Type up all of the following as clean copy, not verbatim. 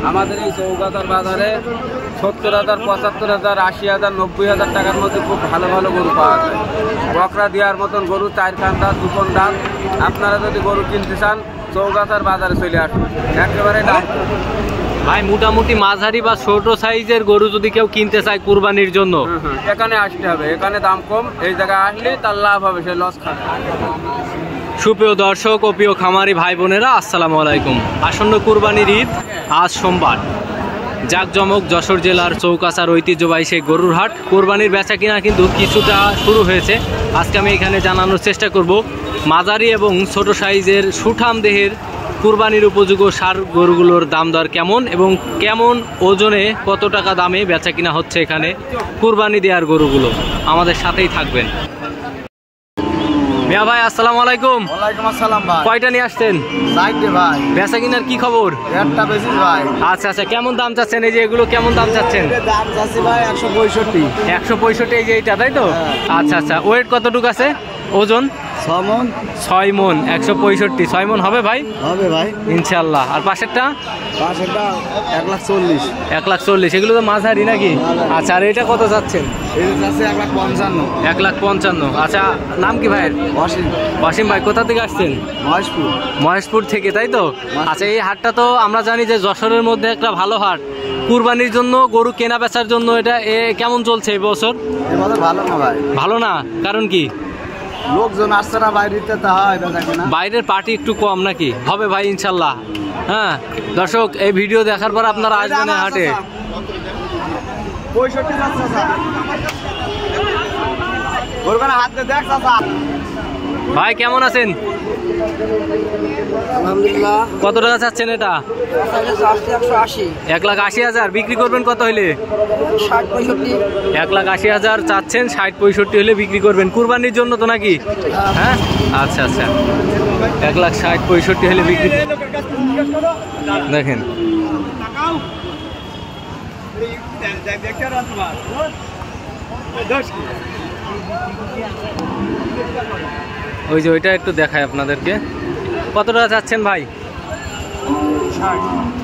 আমাদের এই চৌগাছার বাজারে 70,000, 75,000, 80,000, 90,000 টাকার মধ্যে খুব ভালো ভালো গরু পাওয়া যায়। বকরা দেওয়ার মতন গরু, 4 কান দাঁত, 2 কোণ দাঁত। আপনারা যদি গরু কিনতে চান চৌগাছার বাজারে চলে আসুন, একেবারে দাম। ভাই মোটামুটি মাঝারি বা ছোট সাইজের গরু যদি কেউ কিনতে চায় কুরবানির জন্য এখানে আসতে হবে, এখানে দাম কম। এই জায়গায় আসলে তার লাভ হবে, সে লস খাবে। সুপ্রিয় দর্শক ও প্রিয় খামারি ভাই বোনেরা, আসসালামু আলাইকুম। আসন্ন কুরবানির ঈদ আজ সোমবার। জাকজমক যশোর জেলার চৌকাছার ঐতিহ্যবাহী সেই গরুর হাট। কোরবানির বেচা কিনা কিন্তু কিছুটা শুরু হয়েছে। আজকে আমি এখানে জানানোর চেষ্টা করব মাঝারি এবং ছোট সাইজের সুঠাম দেহের কুরবানির উপযোগী সার গরুগুলোর দাম দর কেমন এবং কেমন ওজনে কত টাকা দামে বেচা কিনা হচ্ছে এখানে কুরবানি দেওয়ার গরুগুলো। আমাদের সাথেই থাকবেন। মিয়া ভাই আসসালামু আলাইকুম। ওয়ালাইকুম আসসালাম ভাই। কয়টা নিয়ে আসছেন? চারটে ভাই। বেচা কিনার কি খবর? একটা বেশি ভাই। আচ্ছা আচ্ছা, কেমন দাম চাচ্ছেন? এই যে এগুলো কেমন দাম চাচ্ছেন? দাম চাচ্ছি ভাই 165। 165, এই যে এইটা, তাই তো? আচ্ছা আচ্ছা, ওয়েট কতটুকু আছে? ওজন 6 মণ। 6 মণ। 165, 6 মণ হবে ভাই? হবে ভাই ইনশাল্লাহ। আর পাশেরটা? পাশেরটা 140। 140, এগুলো তো মাঝারি নাকি? আচ্ছা, আর এটা কত যাচ্ছেন? এটা যাচ্ছে 155। 155। আচ্ছা, নাম কি ভাইয়ের? ওয়াসিম। ওয়াসিম ভাই, কোথা থেকে আসছেন? মহেশপুর। মহেশপুর থেকে, তাই তো? আচ্ছা, এই হাটটা তো আমরা জানি যে যশোরের মধ্যে একটা ভালো হাট। কুরবানির জন্য গরু কেনা বেচার জন্য এটা কেমন চলছে এই বছর? এবারে ভালো না ভাই। ভালো না, কারণ কি? লোকজন আসছে না বাইরেতে, তা হয় না। বাইরের পার্টি একটু কম নাকি? হবে ভাই ইনশাল্লাহ। হ্যাঁ দর্শক, এই ভিডিও দেখার পর আপনারা আসবেন এই হাটে। 65 যাচ্ছে স্যার। ওরখানে হাত দিয়ে দেখ চাচা। ভাই কেমন আছেন? আলহামদুলিল্লাহ। কত টাকা চাচ্ছেন এটা? 180। 1,80,000। বিক্রি করবেন কত হইলে? 60-65। 1,80,000 চাচ্ছেন, 60-65 হলে বিক্রি করবেন কুরবানির জন্য তো নাকি? হ্যাঁ আচ্ছা আচ্ছা, 1,60-65 হলে বিক্রি। দেখেন ওই যে ওইটা একটু দেখায় আপনাদেরকে। কত টাকা চাচ্ছেন ভাই?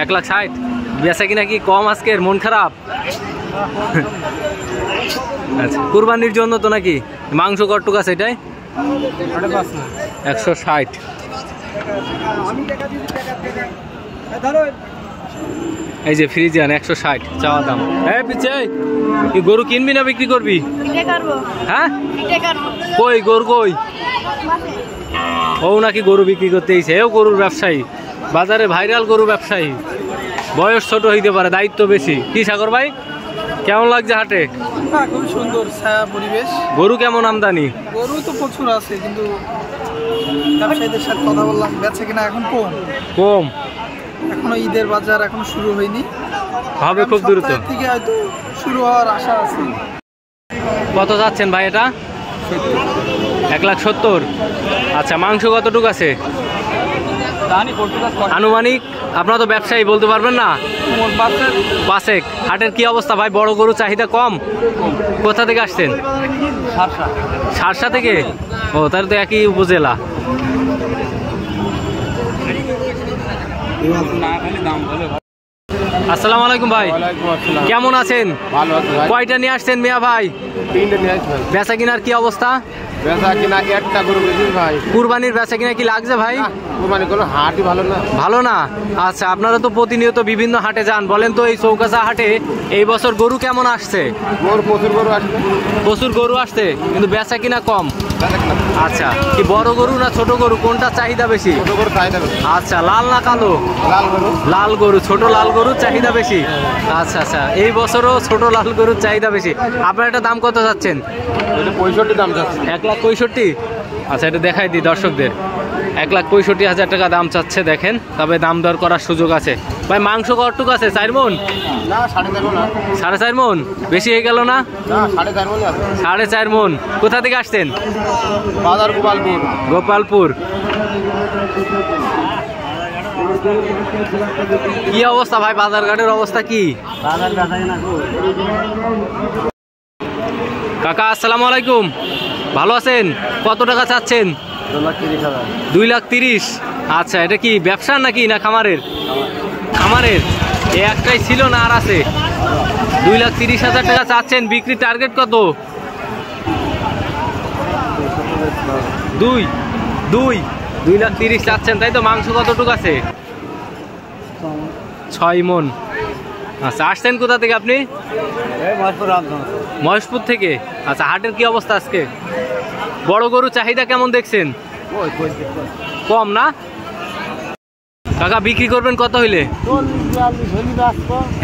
1,60,000। বেচা কিনা কি কম আজকের? মন খারাপ? আচ্ছা, কুরবানির জন্য তো নাকি? মাংস কটুক আছে এটাই? 160। এই যে ফ্রিজিয়ান 160 চাওয়া দাম। হ্যাঁ পিছে কি গরু কিনবি না বিক্রি করবি? হ্যাঁ কই গরু কই? ও নাকি গরু বিক্রি করতে এসে। এও গরুর ব্যবসায়ী, বাজারে ভাইরাল গরু ব্যবসায়ী। বয়স ছোট হইতে পারে, দায়িত্ব বেশি। কি সাগর ভাই, কেমন লাগছে হাটে? খুব সুন্দর ছায়া পরিবেশ। গরু কেমন আমদানি? গরু তো প্রচুর আছে, কিন্তু ব্যবসায়ীদের সাথে কথা বললাম, বেচে কিনা এখন কম। কম? এখনো ঈদের বাজার এখনো শুরু হয়নি, হবে খুব দ্রুত। থেকে হয়তো শুরু হওয়ার আশা আছে। কত যাচ্ছেন ভাই এটা? 1,70,000। আচ্ছা, মাংস কতটুকু আছে আনুমানিক? আপনারা তো ব্যবসায়ী, বলতে পারবেন না? 5 হাটের কি অবস্থা ভাই? বড় গরু চাহিদা কম? কোথা থেকে আসছেন? সারসা থেকে। ও, তাহলে তো একই উপজেলা। আসসালামু আলাইকুম ভাই। কেমন আছেন? ভালো আছে ভাই। কয়টা নিয়ে আসছেন মিয়া ভাই? 3টে নিয়ে আসছি ভাই। বেচা কিনার কি অবস্থা? বেচা কিনা একটা গরু বেশি ভাই। কুরবানির বেচা কিনা কি লাগছে ভাই? কুরবানি কোনো হাটই ভালো না। ভালো না? আচ্ছা, আপনারা তো প্রতিনিয়ত বিভিন্ন হাটে যান, বলেন তো এই চৌকাছা হাটে এই বছর গরু কেমন আসছে? প্রচুর গরু আসছে। প্রচুর গরু আসছে, কিন্তু বেচা কিনা কম। আচ্ছা, কি বড় গরু না ছোট গরু, কোনটা চাহিদা বেশি? ছোট গরু চাহিদা বেশি। আচ্ছা, লাল না কালো? লাল গরু। লাল গরু, ছোট লাল গরুর চাহিদা বেশি। আচ্ছা আচ্ছা, এই বছরও ছোট লাল গরুর চাহিদা বেশি। আপনার এটা দাম কত যাচ্ছেন? 65 দাম যাচ্ছে। 1,65,000। আচ্ছা, এটা দেখাই দিই দর্শকদের। 1,65,000 টাকা দাম চাচ্ছে। দেখেন, তবে দাম দর করার সুযোগ আছে। ভাই মাংস কতটুকু আছে? 4 মণ? না, 4.5 মণ। 4.5 মণ? বেশি হয়ে গেল না? না, 4.5 মণ আছে। 4.5 মণ। কোথা থেকে আসছেন? বাজার গোপালপুর। গোপালপুর। কি অবস্থা ভাই, বাজার ঘাটের অবস্থা কি? কাকা আসসালামু আলাইকুম, ভালো আছেন? কত টাকা চাচ্ছেন? 2,30,000। 2,30,000। আচ্ছা, এটা কি ব্যবসার নাকি না খামারের? খামারের। এই একটাই ছিল না আর আছে? 2,30,000 টাকা চাচ্ছেন, বিক্রি টার্গেট কত? 2,30,000 চাচ্ছেন তাই তো? মাংস কতটুকু আছে? 6 মন। আচ্ছা, আসছেন কোথা থেকে আপনি? মহেশপুর থেকে। আচ্ছা, হাটের কি অবস্থা আজকে? বড় গরু চাহিদা কেমন দেখছেন? কম না? কাকা বিক্রি করবেন কত হইলে?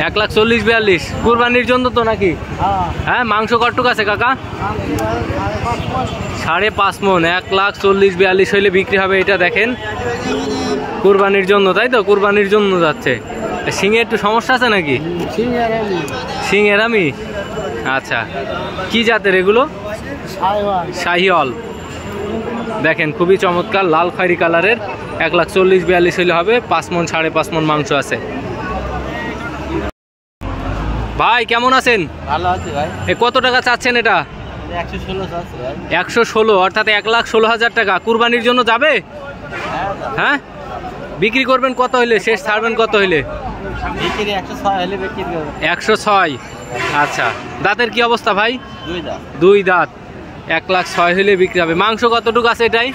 1,40,42। কুরবানির জন্য তো নাকি? হ্যাঁ, মাংস কতটুকু আছে কাকা? 5.5 মন। 1,40,42 হইলে বিক্রি হবে। এটা দেখেন, কুরবানির জন্য তাই তো? কুরবানির জন্য যাচ্ছে। সিংয়ে একটু সমস্যা আছে নাকি? সিং এরামি। আচ্ছা, কি জাতের এগুলো? শাহিওয়াল। দেখেন, খুবই চমৎকার, লাল খয়েরি কালারের। 1,40,42 হইলে হবে। 5 মন 5.5 মন মাংস আছে। ভাই কেমন আছেন? ভালো আছে ভাই। কত টাকা চাচ্ছেন এটা? 116 চাচ্ছে ভাই। 116, অর্থাৎ 1,16,000 টাকা। কুরবানির জন্য যাবে? হ্যাঁ, বিক্রি করবেন কত হইলে? শেষ ছাড়বেন কত হইলে? 106 হলে বিক্রি করব। 106। আচ্ছা, দাঁতের কি অবস্থা ভাই? 2 দাঁত। 2 দাঁত। 1,06,000 হইলে বিক্রি হবে। মাংস কতটুকু আছে এটাই?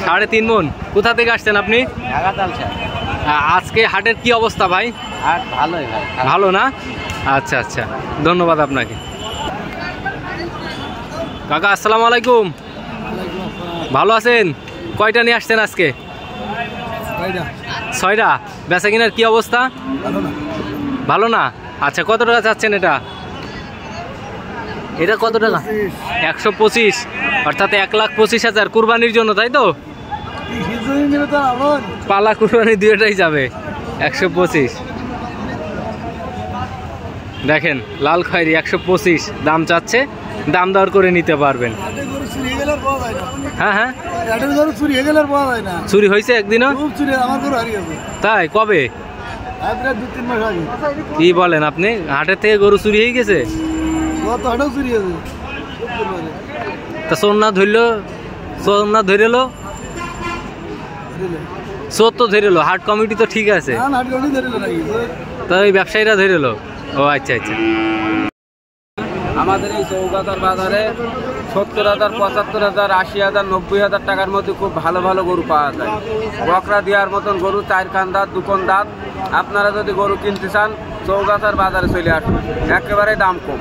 3.5 মন। কোথা থেকে আসছেন আপনি? আজকে হাটের কি অবস্থা ভাই? হাট ভালোই ভাই। ভালো না? আচ্ছা আচ্ছা, ধন্যবাদ আপনাকে। কাকা আসসালামু আলাইকুম। ভালো আছেন? কয়টা নিয়ে আসছেন আজকে? 6টা। বেচা কিনার কি অবস্থা? ভালো না। আচ্ছা, কত টাকা চাচ্ছেন এটা? এটা কত টাকা? 125, অর্থাৎ 1,25,000 কুরবানির জন্য তাই তো? পালা কুরবানি দুইটাই যাবে। 125। দেখেন, লাল খয়েরি 125 দাম চাচ্ছে। দাম দর করে নিতে পারবেন। হ্যাঁ হ্যাঁ, চুরি হয়েছে একদিনও? তাই? কবে? কি বলেন আপনি? হাটের থেকে গরু চুরি হয়ে গেছে? তা চোর না ধরলো? চোর না ধরেলো? চোর তো ধরেলো, হাট কমিটি তো ঠিক আছে, তো ওই ব্যবসায়ীরা ধরেলো। ও আচ্ছা আচ্ছা। আমাদের এই চৌকাতার বাজারে 70,000, 75,000, 80,000, 90,000 টাকার মধ্যে খুব ভালো ভালো গরু পাওয়া যায়। বকরা দেওয়ার মতন গরু, 4 কান দাঁত, 2 কোণ দাঁত। আপনারা যদি গরু কিনতে চান চৌকাতার বাজারে চলে আসুন, একেবারে দাম কম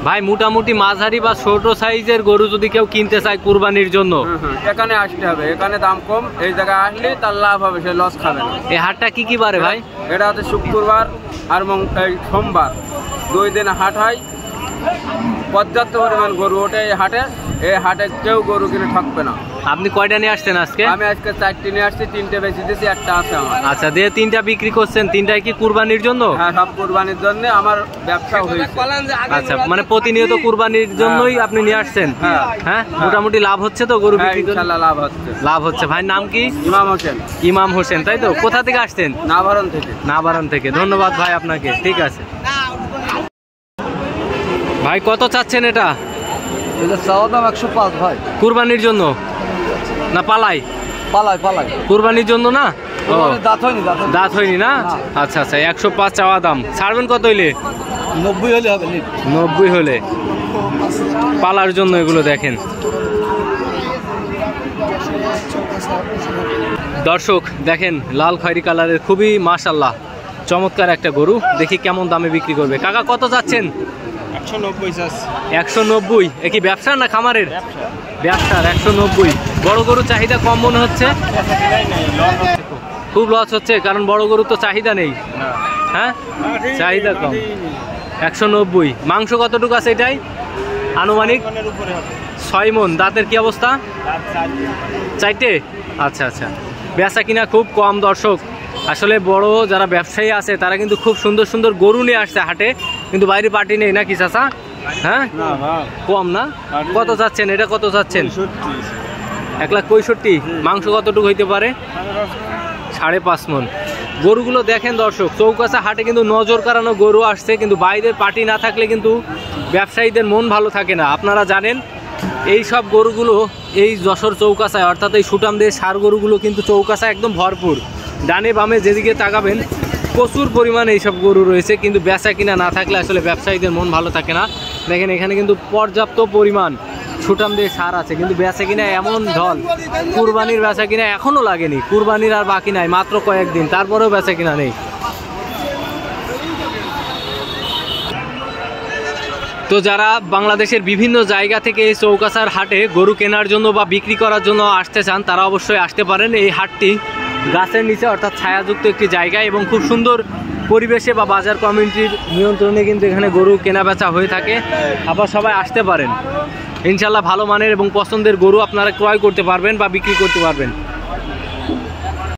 ভাই। মোটামুটি মাঝারি বা ছোট সাইজের গরু যদি কেউ কিনতে চায় কুরবানির জন্য, এখানে আসতে হবে। এখানে দাম কম, এই জায়গায় আসলে তার লাভ হবে, সে লস খাবে না। এই হাটটা কি কি বারে ভাই? এটা হচ্ছে শুক্রবার আর সোমবার, 2 দিন হাট হয়। পর্যাপ্ত পরিমাণ গরু ওঠে এই হাটে। এই হাটে কেউ গরু কিনে ঠকবে না। আপনি কয়টা নিয়ে আসছেন আজকে? আমি আজকে 4টি নিয়ে আসছি, 3টে বেশি দিয়েছি, 1টা আছে আমার। আচ্ছা, দিয়ে 3টা বিক্রি করছেন। 3টাই কি কুরবানির জন্য? হ্যাঁ, সব কুরবানির জন্য আমার ব্যবসা হয়েছে। আচ্ছা, মানে প্রতিনিয়ত কুরবানির জন্যই আপনি নিয়ে আসছেন? হ্যাঁ, মোটামুটি লাভ হচ্ছে তো গরু বিক্রি করে? ইনশাআল্লাহ লাভ হচ্ছে। লাভ হচ্ছে। ভাই নাম কি? ইমাম হোসেন। ইমাম হোসেন তাই তো? কোথা থেকে আসছেন? নাভারণ থেকে। নাভারণ থেকে। ধন্যবাদ ভাই আপনাকে। ঠিক আছে ভাই, কত চাচ্ছেন এটা? এটা চাওয়া দাম 105 ভাই। কুরবানির জন্য না পালাই? পালাই। কুরবানির জন্য না? দাঁত হয়নি। দাঁত হয়নি না? আচ্ছা আচ্ছা, 105 চাওয়া দাম। ছাড়বেন কত হইলে? 90 হলে হবে। 90 হলে। পালার জন্য এগুলো দেখেন দর্শক। দেখেন, লাল খয়েরি কালারের, খুবই মাশাআল্লাহ চমৎকার একটা গরু। দেখি কেমন দামে বিক্রি করবে। কাকা কত যাচ্ছেন? 190। এ কি ব্যবসা না খামারের? ব্যবসার। 190। বড় গরু চাহিদা কম মনে হচ্ছে। খুব লস হচ্ছে, কারণ বড় গরু তো চাহিদা নেই। হ্যাঁ, চাহিদা কম। 190। মাংস কতটুকু আছে এটাই? আনুমানিক 6 মন। দাঁতের কি অবস্থা? 4টে। আচ্ছা আচ্ছা, বেচা কিনা খুব কম দর্শক। আসলে বড় যারা ব্যবসায়ী আছে তারা কিন্তু খুব সুন্দর সুন্দর গরু নিয়ে আসছে হাটে, কিন্তু বাইরে পার্টি নেই নাকি চাচা? হ্যাঁ, কম না? কত চাচ্ছেন এটা? কত চাচ্ছেন? 1,65,000। মাংস কতটুকু হইতে পারে? 5.5 মন। গরুগুলো দেখেন দর্শক, চৌকাছা হাটে কিন্তু নজর কাড়ানো গরু আসছে, কিন্তু বাইরের পার্টি না থাকলে কিন্তু ব্যবসায়ীদের মন ভালো থাকে না। আপনারা জানেন এই সব গরুগুলো এই যশোর চৌকাছায়, অর্থাৎ এই সুটাম দিয়ে সার গরুগুলো কিন্তু চৌকাছা একদম ভরপুর। ডানে বামে যেদিকে তাকাবেন প্রচুর পরিমাণে এইসব গরু রয়েছে, কিন্তু বেচা কিনা না থাকলে আসলে ব্যবসায়ীদের মন ভালো থাকে না। দেখেন এখানে কিন্তু পর্যাপ্ত পরিমাণ ছুটাম দিয়ে সার আছে, কিন্তু বেচা কিনা এমন ঢল, কুরবানির বেচা কিনা এখনও লাগেনি, কুরবানির আর বাকি নাই, মাত্র কয়েকদিন, তারপরেও বেচা কিনা নেই। তো যারা বাংলাদেশের বিভিন্ন জায়গা থেকে এই চৌকাছার হাটে গরু কেনার জন্য বা বিক্রি করার জন্য আসতে চান, তারা অবশ্যই আসতে পারেন। এই হাটটি গাছের নিচে অর্থাৎ ছায়াযুক্ত একটি জায়গা এবং খুব সুন্দর পরিবেশে বা বাজার কমিটির নিয়ন্ত্রণে কিন্তু এখানে গরু কেনা বেচা হয়ে থাকে। আবার সবাই আসতে পারেন, ইনশাল্লাহ ভালো মানের এবং পছন্দের গরু আপনারা ক্রয় করতে পারবেন বা বিক্রি করতে পারবেন।